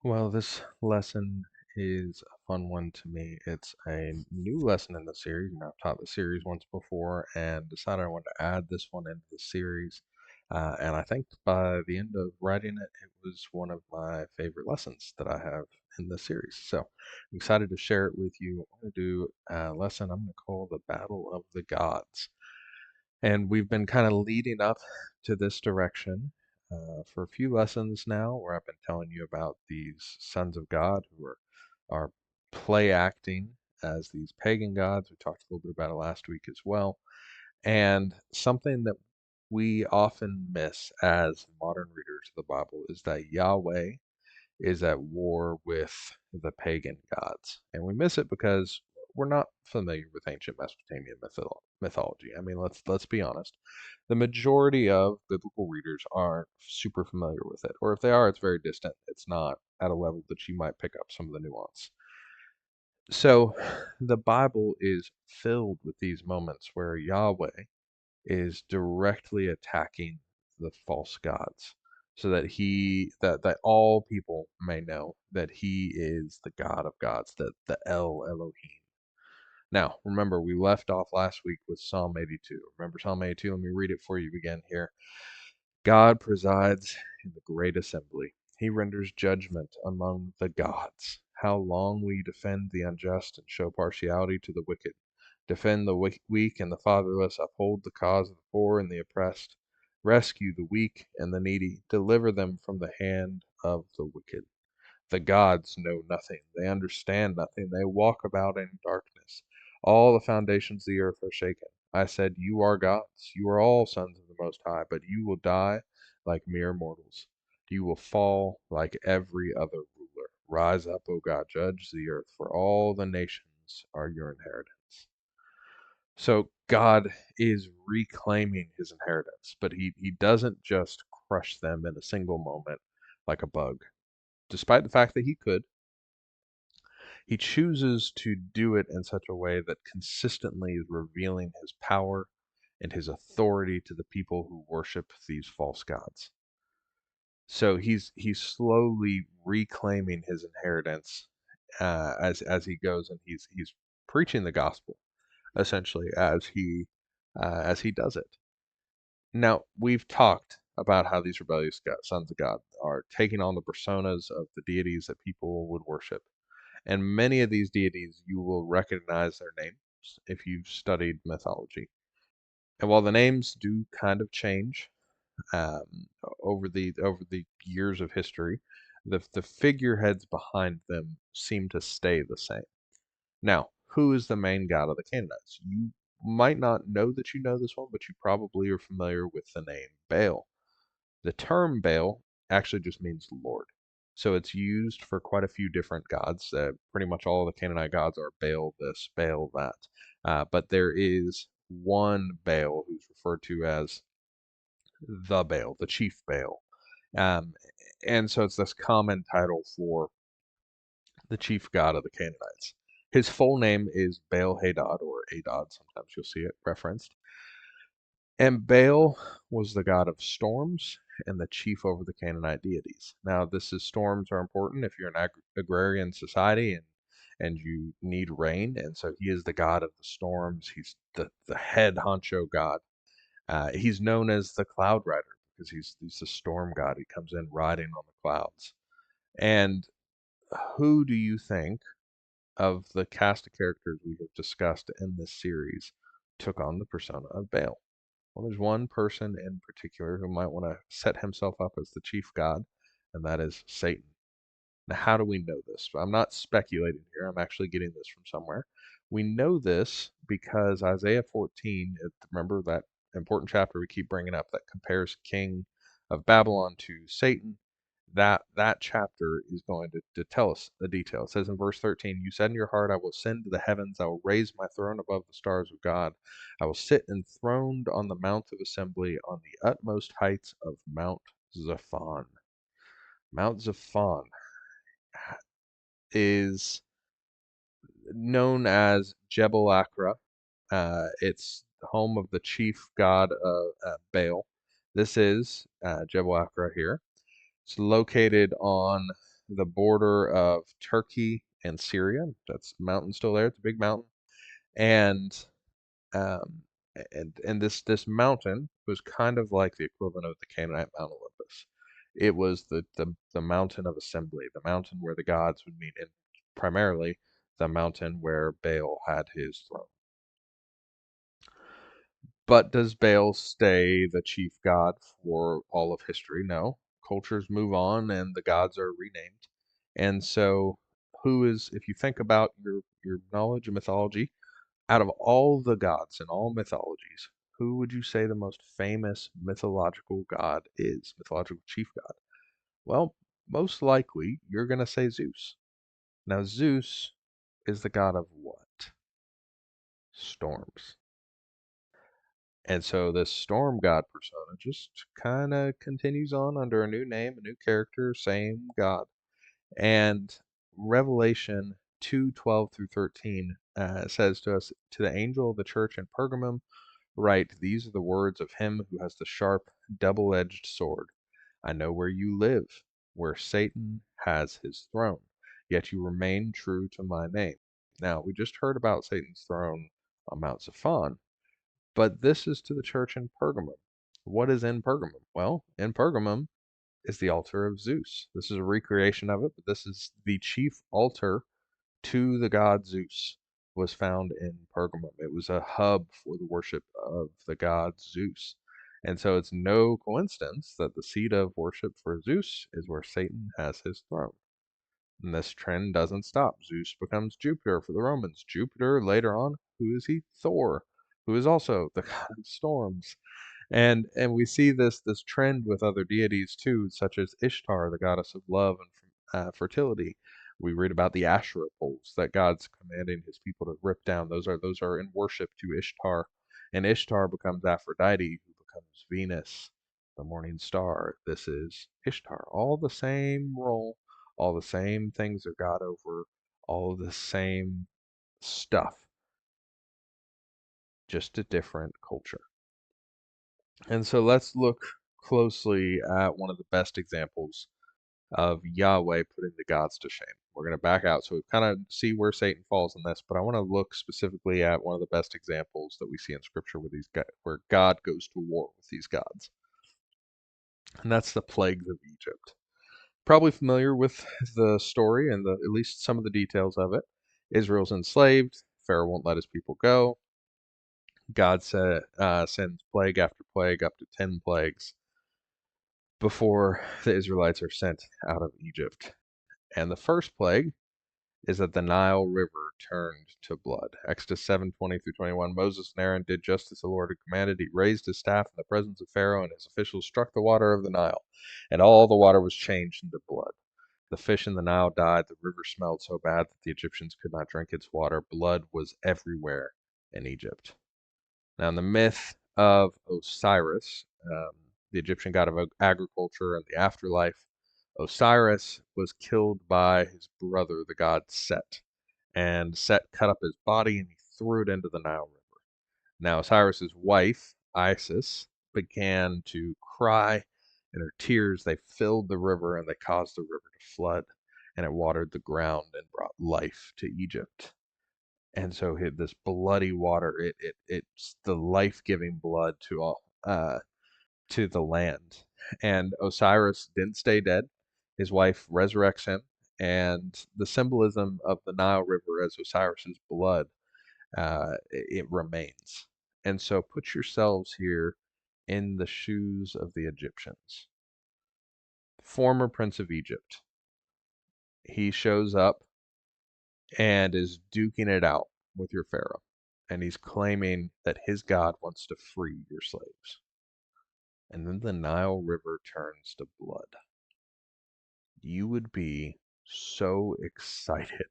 Well, this lesson is a fun one to me. It's a new lesson in the series, and I've taught the series once before and decided I wanted to add this one into the series. And I think by the end of writing it, it was one of my favorite lessons that I have in the series. So I'm excited to share it with you. I'm going to do a lesson I'm going to call the Battle of the Gods. And we've been kind of leading up to this direction for a few lessons now, where I've been telling you about these sons of God who are play acting as these pagan gods. We talked a little bit about it last week as well. And something that we often miss as modern readers of the Bible is that Yahweh is at war with the pagan gods. And we miss it because we're not familiar with ancient Mesopotamian mythology. I mean, let's be honest. The majority of biblical readers aren't super familiar with it, or if they are, it's very distant. It's not at a level that you might pick up some of the nuance. So, the Bible is filled with these moments where Yahweh is directly attacking the false gods so that that all people may know that he is the God of gods, the El Elohim. Now, remember, we left off last week with Psalm 82. Remember Psalm 82? Let me read it for you again here. God presides in the great assembly. He renders judgment among the gods. How long will you defend the unjust and show partiality to the wicked? Defend the weak and the fatherless, uphold the cause of the poor and the oppressed. Rescue the weak and the needy, deliver them from the hand of the wicked. The gods know nothing, they understand nothing, they walk about in darkness. All the foundations of the earth are shaken. I said, You are gods, you are all sons of the Most High, but you will die like mere mortals. You will fall like every other ruler. Rise up, O God, judge the earth, for all the nations are your inheritance. So God is reclaiming his inheritance, but he doesn't just crush them in a single moment like a bug. Despite the fact that he could, he chooses to do it in such a way that consistently is revealing his power and his authority to the people who worship these false gods. So he's slowly reclaiming his inheritance as he goes, and he's preaching the gospel essentially as he does it. Now, we've talked about how these rebellious sons of God are taking on the personas of the deities that people would worship. And many of these deities you will recognize their names if you've studied mythology. And while the names do kind of change over the years of history, the figureheads behind them seem to stay the same. Now, who is the main god of the Canaanites? You might not know that you know this one, but you probably are familiar with the name Baal. The term Baal actually just means Lord. So it's used for quite a few different gods. Pretty much all of the Canaanite gods are Baal this, Baal that. But there is one Baal who's referred to as the Baal, the chief Baal. Um, and so it's this common title for the chief god of the Canaanites. His full name is Baal Hadad, or Adad, sometimes you'll see it referenced. And Baal was the god of storms and the chief over the Canaanite deities. Now, storms are important if you're an agrarian society and you need rain, and so he is the god of the storms. He's the head honcho god. He's known as the cloud rider because he's the storm god. He comes in riding on the clouds. And who do you think of the cast of characters we have discussed in this series took on the persona of Baal? Well, there's one person in particular who might want to set himself up as the chief god, and that is Satan. Now, how do we know this? I'm not speculating here, I'm actually getting this from somewhere. We know this because Isaiah 14, remember that important chapter we keep bringing up that compares king of Babylon to Satan? That chapter is going to tell us the detail. It says in verse 13, You said in your heart, I will ascend to the heavens, I will raise my throne above the stars of God. I will sit enthroned on the mount of assembly on the utmost heights of Mount Zaphon. Mount Zaphon is known as Jebel Akra. It's the home of the chief god of Baal. This is Jebel Akra here. It's located on the border of Turkey and Syria. That's mountain still there. It's a big mountain, and um, and this mountain was kind of like the equivalent of the Canaanite Mount Olympus. It was the mountain of assembly, the mountain where the gods would meet, and primarily the mountain where Baal had his throne. But does Baal stay the chief god for all of history? No. Cultures move on and the gods are renamed. And so if you think about your knowledge of mythology, out of all the gods in all mythologies, who would you say the most famous mythological god is? Mythological chief god? Well, most likely you're going to say Zeus. Now, Zeus is the god of what? Storms. And so this storm god persona just kind of continues on under a new name, a new character, same god. And Revelation 2:12 through 13 says to us, to the angel of the church in Pergamum, write, these are the words of him who has the sharp, double-edged sword. I know where you live, where Satan has his throne, yet you remain true to my name. Now, we just heard about Satan's throne on Mount Zaphon, but this is to the church in Pergamum. What is in Pergamum? Well, in Pergamum is the altar of Zeus. This is a recreation of it, but this is the chief altar to the god Zeus was found in Pergamum. It was a hub for the worship of the god Zeus. And so it's no coincidence that the seat of worship for Zeus is where Satan has his throne. And this trend doesn't stop. Zeus becomes Jupiter for the Romans. Jupiter, later on, who is he? Thor, who is also the god of storms. And we see this trend with other deities too, such as Ishtar, the goddess of love and fertility. We read about the Asherah poles that God's commanding his people to rip down. Those are in worship to Ishtar, and Ishtar becomes Aphrodite, who becomes Venus, the morning star. This is Ishtar. All the same role, all the same things are God over, all of the same stuff, just a different culture. And so let's look closely at one of the best examples of Yahweh putting the gods to shame. We're going to back out so we kind of see where Satan falls in this, but I want to look specifically at one of the best examples that we see in Scripture where God goes to war with these gods, and that's the plagues of Egypt. Probably familiar with the story and at least some of the details of it. Israel's enslaved. Pharaoh won't let his people go. God sends plague after plague, up to 10 plagues, before the Israelites are sent out of Egypt. And the first plague is that the Nile River turned to blood. Exodus 7:20 through 21. Moses and Aaron did just as the Lord had commanded. He raised his staff in the presence of Pharaoh, and his officials struck the water of the Nile, and all the water was changed into blood. The fish in the Nile died. The river smelled so bad that the Egyptians could not drink its water. Blood was everywhere in Egypt. Now, in the myth of Osiris, the Egyptian god of agriculture and the afterlife, Osiris was killed by his brother, the god Set. And Set cut up his body and he threw it into the Nile River. Now, Osiris's wife, Isis, began to cry, and her tears, they filled the river and they caused the river to flood, and it watered the ground and brought life to Egypt. And so this bloody water, it's the life-giving blood to all to the land. And Osiris didn't stay dead. His wife resurrects him, and the symbolism of the Nile River as Osiris's blood, it remains. And so put yourselves here in the shoes of the Egyptians. Former Prince of Egypt. He shows up and is duking it out with your Pharaoh. And he's claiming that his God wants to free your slaves. And then the Nile River turns to blood. You would be so excited,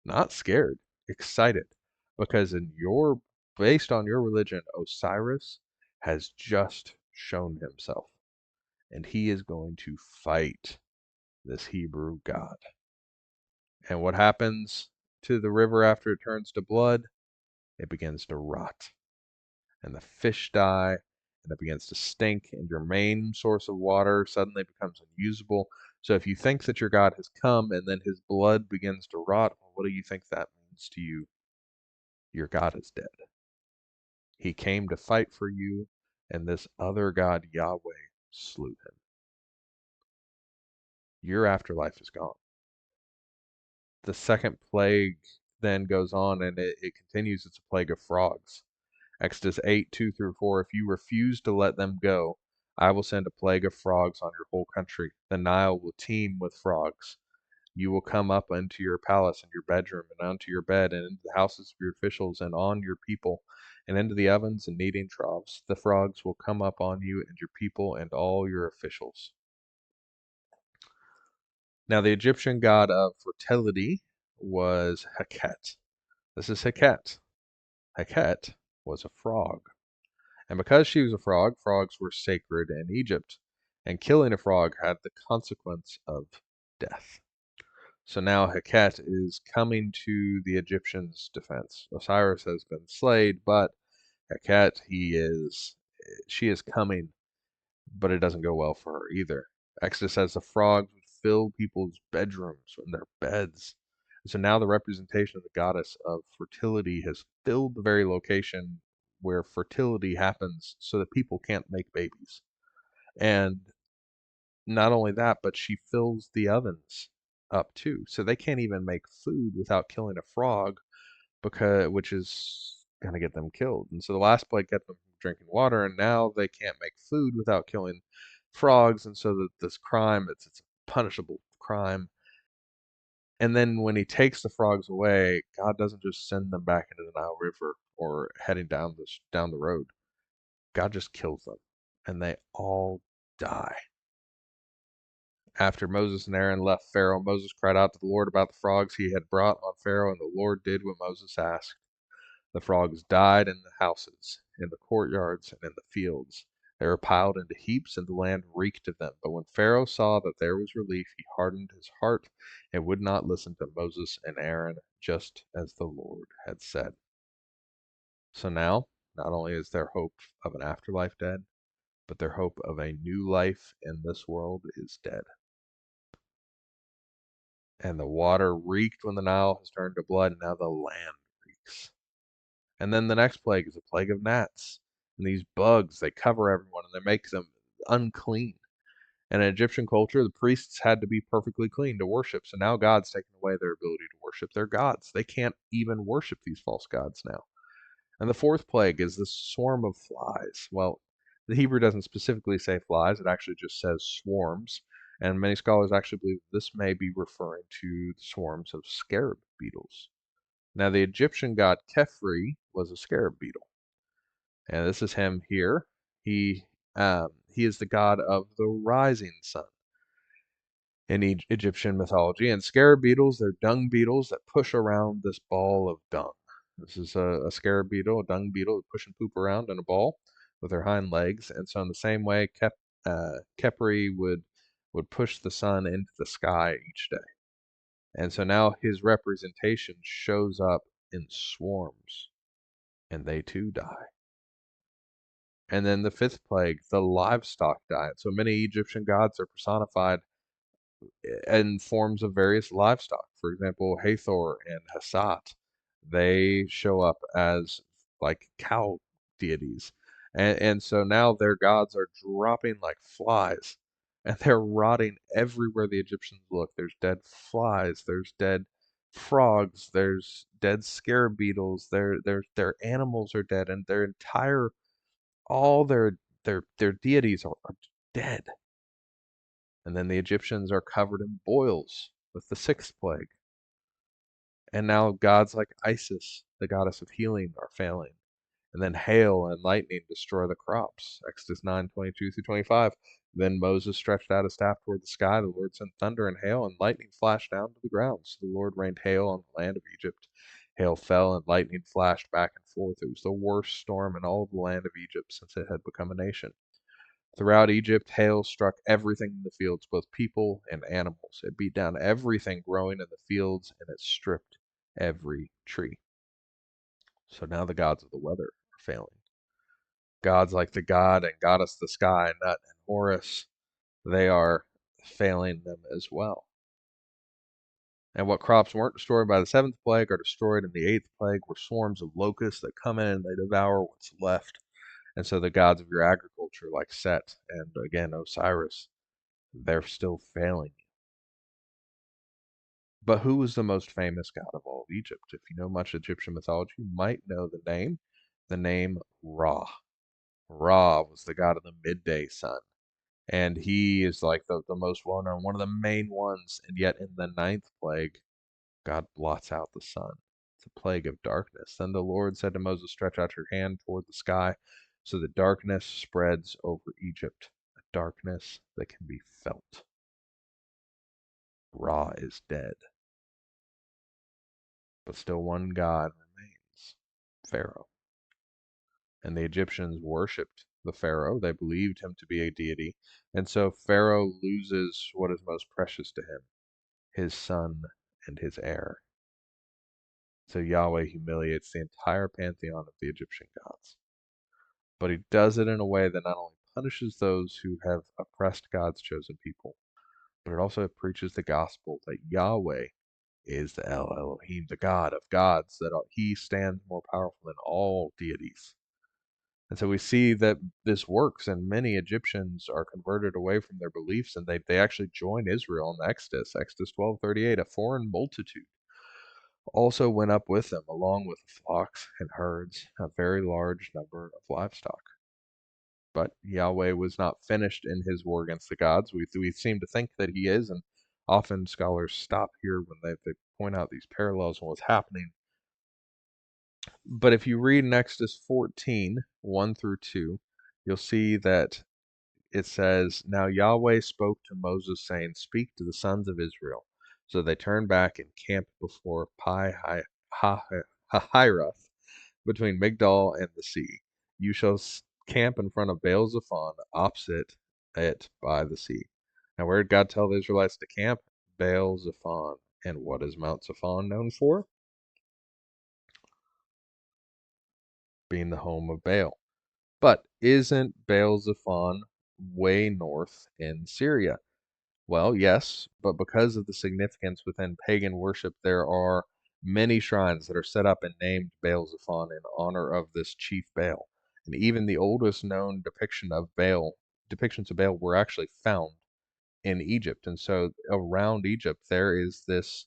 not scared, excited, because based on your religion, Osiris has just shown himself, and he is going to fight this Hebrew god. And what happens to the river after it turns to blood? It begins to rot, and the fish die, and it begins to stink, and your main source of water suddenly becomes unusable. So if you think that your God has come and then his blood begins to rot, well, what do you think that means to you? Your God is dead. He came to fight for you, and this other God, Yahweh, slew him. Your afterlife is gone. The second plague then goes on and it continues. It's a plague of frogs. Exodus 8, 2 through 4. If you refuse to let them go, I will send a plague of frogs on your whole country. The Nile will teem with frogs. You will come up into your palace and your bedroom, and onto your bed, and into the houses of your officials, and on your people, and into the ovens and kneading troughs. The frogs will come up on you and your people and all your officials. Now, the Egyptian god of fertility was Heket. This is Heket. Heket was a frog. And because she was a frog, frogs were sacred in Egypt. And killing a frog had the consequence of death. So now Heket is coming to the Egyptians' defense. Osiris has been slayed, but Heket, she is coming, but it doesn't go well for her either. Exodus says the frogs would fill people's bedrooms and their beds. So now the representation of the goddess of fertility has filled the very location where fertility happens so that people can't make babies. And not only that, but she fills the ovens up too. So they can't even make food without killing a frog, because which is gonna get them killed. And so the last plague kept them from drinking water, and now they can't make food without killing frogs. And so that this crime, it's a punishable crime. And then when he takes the frogs away, God doesn't just send them back into the Nile River or heading down the road. God just kills them, and they all die. After Moses and Aaron left Pharaoh, Moses cried out to the Lord about the frogs he had brought on Pharaoh, and the Lord did what Moses asked. The frogs died in the houses, in the courtyards, and in the fields. They were piled into heaps, and the land reeked of them. But when Pharaoh saw that there was relief, he hardened his heart and would not listen to Moses and Aaron, just as the Lord had said. So now, not only is their hope of an afterlife dead, but their hope of a new life in this world is dead. And the water reeked when the Nile has turned to blood, and now the land reeks. And then the next plague is a plague of gnats. And these bugs, they cover everyone and they make them unclean. And in Egyptian culture, the priests had to be perfectly clean to worship. So now God's taken away their ability to worship their gods. They can't even worship these false gods now. And the fourth plague is this swarm of flies. Well, the Hebrew doesn't specifically say flies, it actually just says swarms. And many scholars actually believe this may be referring to the swarms of scarab beetles. Now, the Egyptian god Khepri was a scarab beetle, and this is him here. He is the god of the rising sun in Egyptian mythology. And scarab beetles, they're dung beetles that push around this ball of dung. This is a scarab beetle, a dung beetle, that push and poop around in a ball with their hind legs. And so, in the same way, Khepri would push the sun into the sky each day. And so now his representation shows up in swarms, and they too die. And then the fifth plague, the livestock diet. So many Egyptian gods are personified in forms of various livestock. For example, Hathor and Hassat, they show up as like cow deities. And so now their gods are dropping like flies, and they're rotting everywhere the Egyptians look. There's dead flies, there's dead frogs, there's dead scarab beetles, their animals are dead, and their entire all their deities are dead. And then the Egyptians are covered in boils with the sixth plague. And now gods like Isis, the goddess of healing, are failing. And then hail and lightning destroy the crops. Exodus 9:22 through 25. Then Moses stretched out a staff toward the sky. The Lord sent thunder and hail, and lightning flashed down to the ground. So the Lord rained hail on the land of Egypt. Hail fell, and lightning flashed back and forth. It was the worst storm in all of the land of Egypt since it had become a nation. Throughout Egypt, hail struck everything in the fields, both people and animals. It beat down everything growing in the fields, and it stripped every tree. So now the gods of the weather are failing. Gods like the god and goddess of the sky, Nut and Horus, they are failing them as well. And what crops weren't destroyed by the seventh plague are destroyed in the eighth plague, were swarms of locusts that come in and they devour what's left. And so the gods of your agriculture, like Set and again Osiris, they're still failing you. But who was the most famous god of all of Egypt? If you know much Egyptian mythology, you might know the name Ra. Ra was the god of the midday sun. And he is like the most well known, one of the main ones. And yet in the ninth plague, God blots out the sun. It's a plague of darkness. Then the Lord said to Moses, stretch out your hand toward the sky, so that darkness spreads over Egypt, a darkness that can be felt. Ra is dead, but still one God remains, Pharaoh. And the Egyptians worshipped the Pharaoh. They believed him to be a deity. And so Pharaoh loses what is most precious to him, his son and his heir. So Yahweh humiliates the entire pantheon of the Egyptian gods. But he does it in a way that not only punishes those who have oppressed God's chosen people, but it also preaches the gospel that Yahweh is the El Elohim, the God of gods, that he stands more powerful than all deities. And so we see that this works, and many Egyptians are converted away from their beliefs, and they actually join Israel in the Exodus. Exodus 12:38, a foreign multitude also went up with them, along with flocks and herds, a very large number of livestock. But Yahweh was not finished in his war against the gods. We seem to think that he is, and often scholars stop here when they point out these parallels and what's happening. But if you read in Exodus 14, 1 through 2, you'll see that it says, now Yahweh spoke to Moses, saying, speak to the sons of Israel. So they turned back and camped before Pi-hahiroth, between Migdol and the sea. You shall camp in front of Baal Zephon, opposite it by the sea. Now, where did God tell the Israelites to camp? Baal Zephon. And what is Mount Zephon known for? Being the home of Baal. But isn't Baal Zephon way north in Syria? Well, yes, but because of the significance within pagan worship, there are many shrines that are set up and named Baal Zephon in honor of this chief Baal. And even the oldest known depictions of Baal were actually found in Egypt. And so around Egypt there is this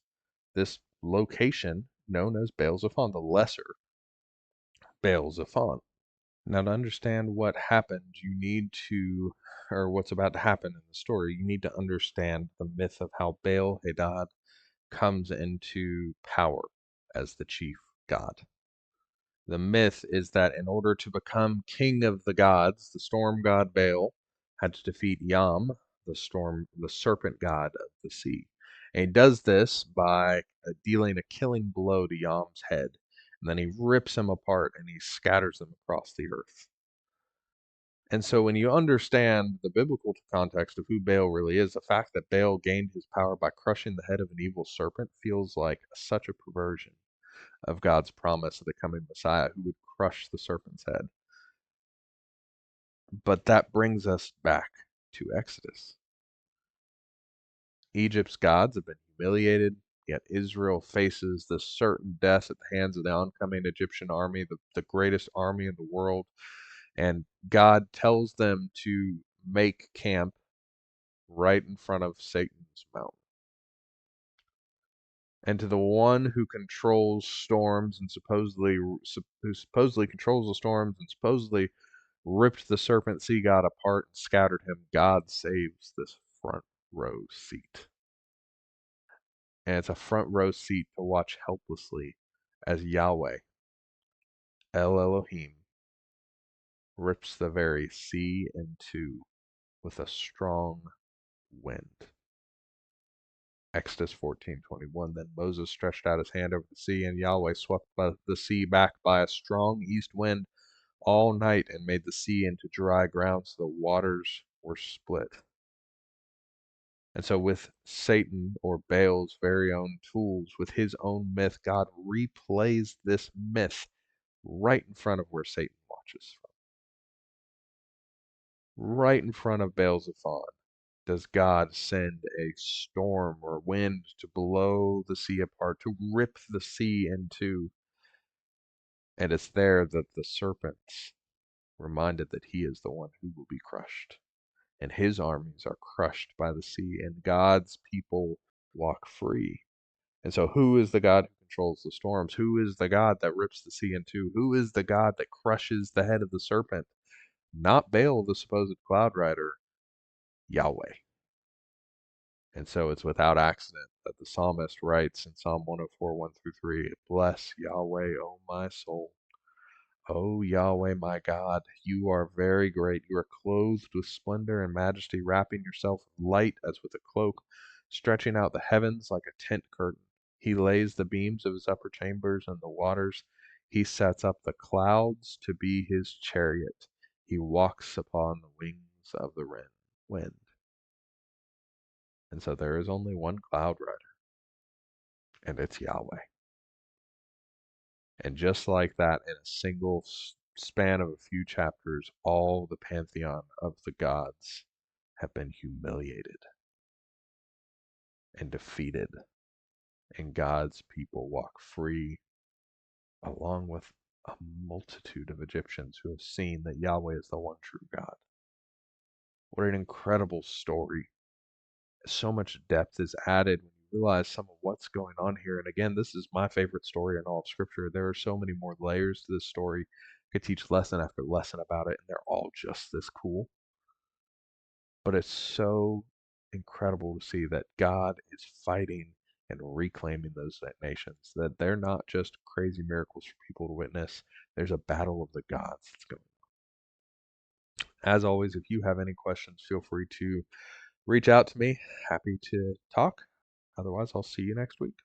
location known as Baal Zephon, the lesser Baal Zephon. Now, to understand what happened, or what's about to happen in the story, you need to understand the myth of how Baal Hadad comes into power as the chief god. The myth is that in order to become king of the gods, the storm god Baal had to defeat Yam, the serpent god of the sea. And he does this by dealing a killing blow to Yam's head. And then he rips him apart and he scatters them across the earth. And so when you understand the biblical context of who Baal really is, the fact that Baal gained his power by crushing the head of an evil serpent feels like such a perversion of God's promise of the coming Messiah who would crush the serpent's head. But that brings us back to Exodus. Egypt's gods have been humiliated, yet Israel faces the certain death at the hands of the oncoming Egyptian army, the greatest army in the world. And God tells them to make camp right in front of Satan's mountain. And to the one who controls storms and who supposedly controls the storms and supposedly ripped the serpent sea god apart and scattered him, God saves this front row seat. And it's a front row seat to watch helplessly as Yahweh, El Elohim, rips the very sea in two with a strong wind. Exodus 14:21. Then Moses stretched out his hand over the sea, and Yahweh swept the sea back by a strong east wind all night and made the sea into dry ground, so the waters were split. And so with Satan, or Baal's very own tools, with his own myth, God replays this myth right in front of where Satan watches from. Right in front of Baal Zephon, does God send a storm or wind to blow the sea apart, to rip the sea in two. And it's there that the serpent's reminded that he is the one who will be crushed. And his armies are crushed by the sea, and God's people walk free. And so, who is the God who controls the storms? Who is the God that rips the sea in two? Who is the God that crushes the head of the serpent? Not Baal, the supposed cloud rider, Yahweh. And so it's without accident that the psalmist writes in Psalm 104, 1 through 3, Bless Yahweh, O my soul. O Yahweh, my God, you are very great. You are clothed with splendor and majesty, wrapping yourself in light as with a cloak, stretching out the heavens like a tent curtain. He lays the beams of his upper chambers in the waters. He sets up the clouds to be his chariot. He walks upon the wings of the wind. And so there is only one cloud rider, and it's Yahweh. And just like that, in a single span of a few chapters, all the pantheon of the gods have been humiliated and defeated, and God's people walk free along with a multitude of Egyptians who have seen that Yahweh is the one true God. What an incredible story. So much depth is added when you realize some of what's going on here. And again, this is my favorite story in all of Scripture. There are so many more layers to this story. I could teach lesson after lesson about it, and they're all just this cool. But it's so incredible to see that God is fighting and reclaiming those nations, that they're not just crazy miracles for people to witness. There's a battle of the gods that's going on. As always, if you have any questions, feel free to reach out to me. Happy to talk. Otherwise, I'll see you next week.